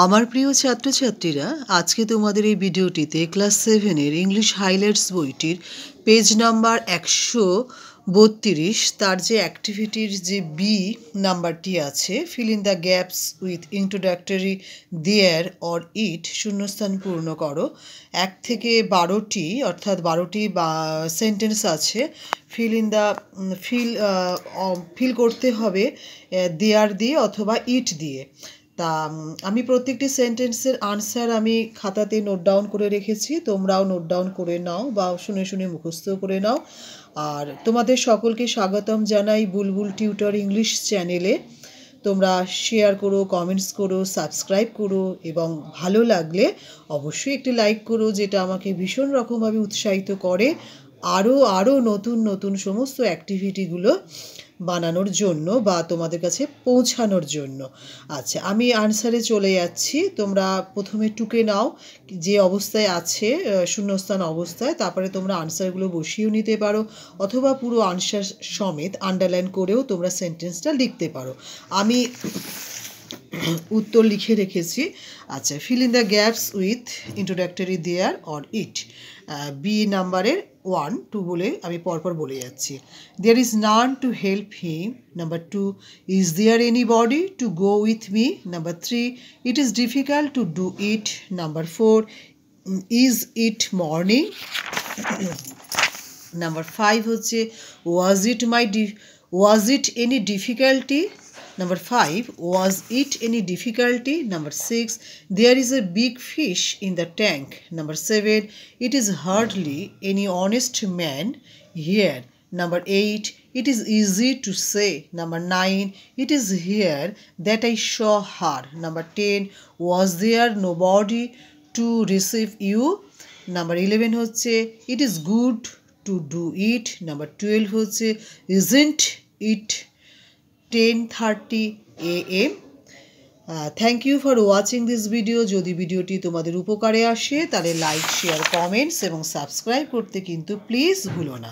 আমার প্রিয় ছাত্রছাত্রীরা, আজকে তোমাদের এই ভিডিওটিতে ক্লাস 7-এর ইংলিশ হাইলাইটস বইটির পেজ নাম্বার 132 তার যে অ্যাক্টিভিটির যে বি নাম্বারটি আছে, fill in the gaps with introductory there or it, শূন্যস্থান পূর্ণ করো। 1 থেকে 12টি অর্থাৎ 12টি সেন্টেন্স আছে। ফিল করতে হবে দেয়ার দিয়ে অথবা ইট দিয়ে। তা আমি প্রত্যেকটি সেন্টেন্সের আনসার আমি খাতাতে নোট ডাউন করে রেখেছি, তোমরাও নোট ডাউন করে নাও বা শুনে শুনে মুখস্থ করে নাও। আর তোমাদের সকলকে স্বাগতম জানাই বুলবুল টিউটর ইংলিশ চ্যানেলে। তোমরা শেয়ার করো, কমেন্টস করো, সাবস্ক্রাইব করো এবং ভালো লাগলে অবশ্যই একটি লাইক করো, যেটা আমাকে ভীষণ রকমভাবে উৎসাহিত করে আরও নতুন নতুন সমস্ত অ্যাক্টিভিটিগুলো বানানোর জন্য বা তোমাদের কাছে পৌঁছানোর জন্য। আচ্ছা, আমি আনসারে চলে যাচ্ছি। তোমরা প্রথমে টুকে নাও যে অবস্থায় আছে শূন্যস্থান অবস্থায়, তারপরে তোমরা আনসারগুলো বসিয়েও নিতে পারো অথবা পুরো আনসার সমেত আন্ডারলাইন করেও তোমরা সেন্টেন্সটা লিখতে পারো। আমি উত্তর লিখে রেখেছি। আচ্ছা, fill in the gaps with introductory there or it, B নাম্বারের 1, 2 বলে আমি পরপর বলে যাচ্ছি। There is none to help him. Number 2, is there anybody to go with me. Number 3, it is difficult to do it. Number 4, is it morning. Number 5 হচ্ছে was it any difficulty. Number 5, was it any difficulty? Number 6, there is a big fish in the tank. Number 7, it is hardly any honest man here. Number 8, it is easy to say. Number 9, it is here that I saw her. Number 10, was there nobody to receive you? Number 11 হচ্ছে it is good to do it. Number 12 হচ্ছে isn't it 10:30 AM. Thank you for watching this video. যদি ভিডিওটি তোমাদের উপকারে আসে তাহলে like, share, comments এবং subscribe করতে কিন্তু প্লিজ ভুলো না।